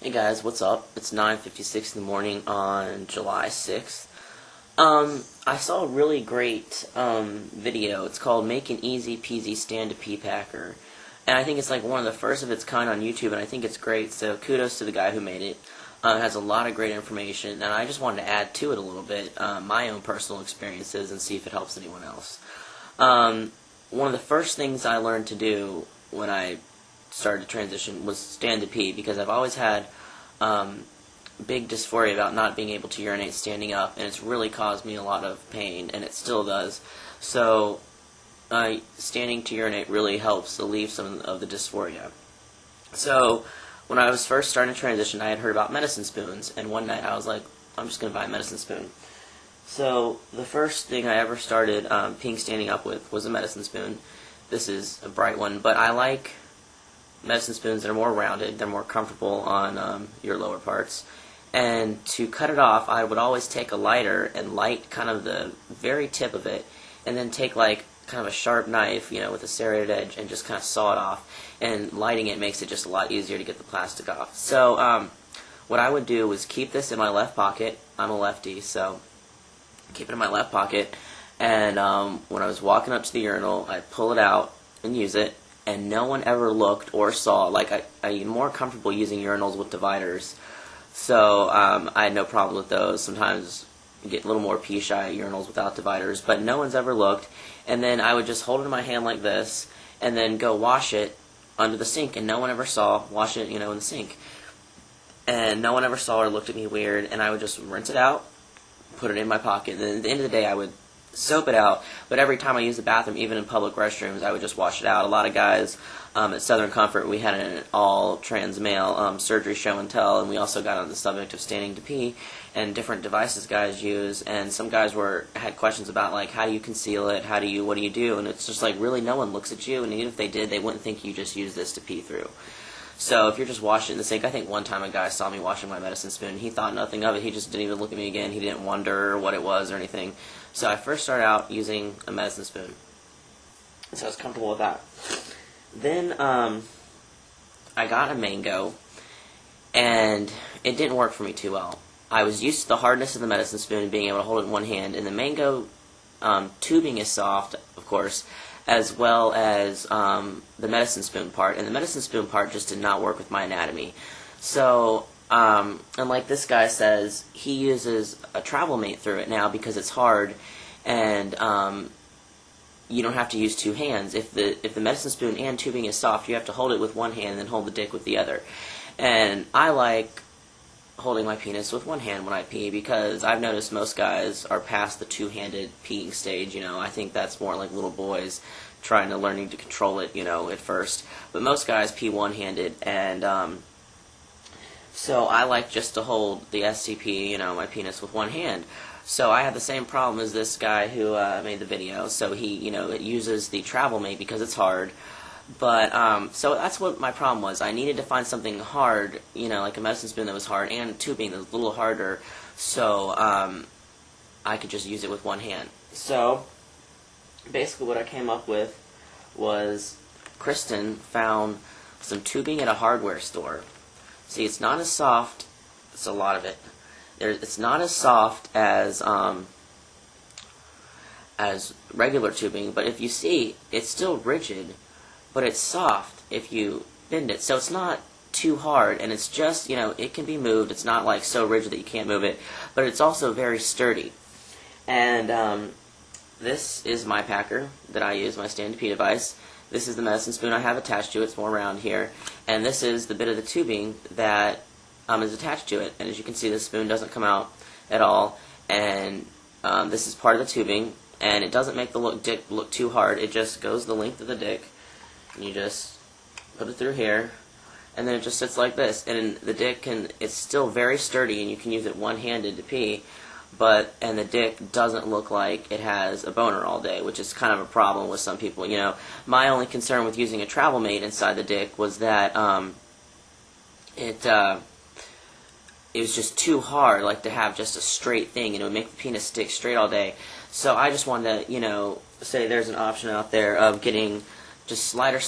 Hey guys, what's up? It's 9:56 in the morning on July 6th. I saw a really great video. It's called Make an Easy Peasy Stand-to-Pee Packer. And I think it's like one of the first of its kind on YouTube, and I think it's great, so kudos to the guy who made it. It has a lot of great information, and I just wanted to add to it a little bit, my own personal experiences, and see if it helps anyone else. One of the first things I learned to do when I started to transition was stand to pee, because I've always had big dysphoria about not being able to urinate standing up, and it's really caused me a lot of pain, and it still does. So standing to urinate really helps alleviate some of the dysphoria. So when I was first starting to transition, I had heard about medicine spoons, and one night I was like, I'm just going to buy a medicine spoon. So the first thing I ever started peeing standing up with was a medicine spoon. This is a bright one, but I like medicine spoons that are more rounded. They're more comfortable on your lower parts. And to cut it off, I would always take a lighter and light kind of the very tip of it, and then take like kind of a sharp knife, you know, with a serrated edge, and just kind of saw it off. And lighting it makes it just a lot easier to get the plastic off. So what I would do was keep this in my left pocket. I'm a lefty, so keep it in my left pocket. And when I was walking up to the urinal, I'd pull it out and use it. And no one ever looked or saw. Like, I'm more comfortable using urinals with dividers, so I had no problem with those. Sometimes you get a little more pee-shy at urinals without dividers, but no one's ever looked. And then I would just hold it in my hand like this, and then go wash it under the sink, and no one ever saw. Wash it, you know, in the sink. And no one ever saw or looked at me weird, and I would just rinse it out, put it in my pocket, and then at the end of the day I would soap it out, but every time I use the bathroom, even in public restrooms, I would just wash it out. A lot of guys at Southern Comfort, we had an all-trans male surgery show and tell, and we also got on the subject of standing to pee and different devices guys use, and some guys had questions about, like, how do you conceal it, what do you do, and it's just like, really, no one looks at you, and even if they did, they wouldn't think you just use this to pee through. So if you're just washing in the sink, I think one time a guy saw me washing my medicine spoon. He thought nothing of it. He just didn't even look at me again. He didn't wonder what it was or anything. So I first started out using a medicine spoon. So I was comfortable with that. Then I got a mango, and it didn't work for me too well. I was used to the hardness of the medicine spoon and being able to hold it in one hand, and the mango tubing is soft, of course, as well as the medicine spoon part, and the medicine spoon part just did not work with my anatomy. So, and like this guy says, he uses a travel mate through it now because it's hard, and you don't have to use two hands. If the medicine spoon and tubing is soft, you have to hold it with one hand and then hold the dick with the other. And I like holding my penis with one hand when I pee, because I've noticed most guys are past the two-handed peeing stage. You know, I think that's more like little boys learning to control it, you know, at first. But most guys pee one-handed, and so I like just to hold the STP, you know, my penis with one hand. So I have the same problem as this guy who made the video. So he, you know, it uses the travel mate because it's hard. But, so that's what my problem was. I needed to find something hard, you know, like a medicine spoon that was hard, and tubing that was a little harder, so I could just use it with one hand. So, basically what I came up with was, Kristen found some tubing at a hardware store. See, it's not as soft, it's a lot of it. It's not as soft as regular tubing, but if you see, it's still rigid, but it's soft if you bend it. So it's not too hard, and it's just, you know, it can be moved. It's not like so rigid that you can't move it, but it's also very sturdy. And this is my packer that I use, my stand-to-pee device. This is the medicine spoon I have attached to it. It's more round here. And this is the bit of the tubing that is attached to it. And as you can see, the spoon doesn't come out at all. And this is part of the tubing, and it doesn't make the dick look too hard. It just goes the length of the dick. And you just put it through here, and then it just sits like this. And the dick it's still very sturdy, and you can use it one-handed to pee, and the dick doesn't look like it has a boner all day, which is kind of a problem with some people. You know, my only concern with using a travel mate inside the dick was that it was just too hard, like to have just a straight thing, and it would make the penis stick straight all day. So I just wanted to, you know, say there's an option out there of getting just slider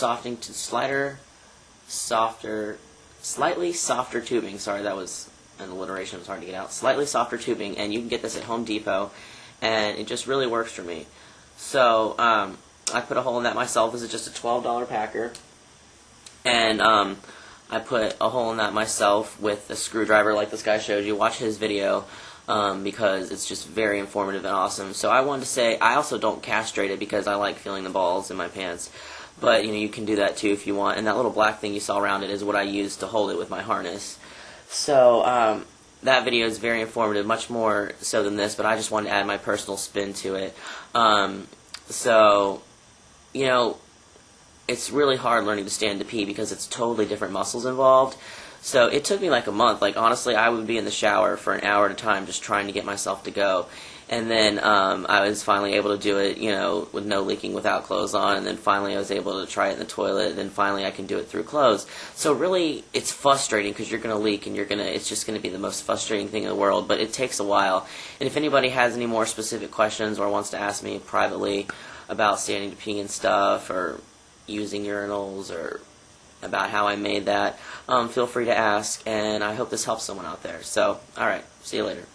softer slightly softer tubing. Sorry, that was an alliteration. It was hard to get out. Slightly softer tubing, and you can get this at Home Depot, and it just really works for me. So I put a hole in that myself. This is just a $12 packer, and I put a hole in that myself with a screwdriver like this guy showed you. Watch his video because it's just very informative and awesome. So I wanted to say I also don't castrate it because I like feeling the balls in my pants. But you can do that too if you want. And that little black thing you saw around it is what I use to hold it with my harness. So that video is very informative, much more so than this, but I just wanted to add my personal spin to it. So, it's really hard learning to stand to pee because it's totally different muscles involved. So it took me like a month. Like, honestly, I would be in the shower for an hour at a time just trying to get myself to go. And then I was finally able to do it, with no leaking, without clothes on. And then finally I was able to try it in the toilet. And then finally I can do it through clothes. So really, it's frustrating because you're going to leak and it's just going to be the most frustrating thing in the world. But it takes a while. And if anybody has any more specific questions or wants to ask me privately about standing to pee and stuff, or using urinals, or about how I made that, feel free to ask. And I hope this helps someone out there. So, alright, see you later.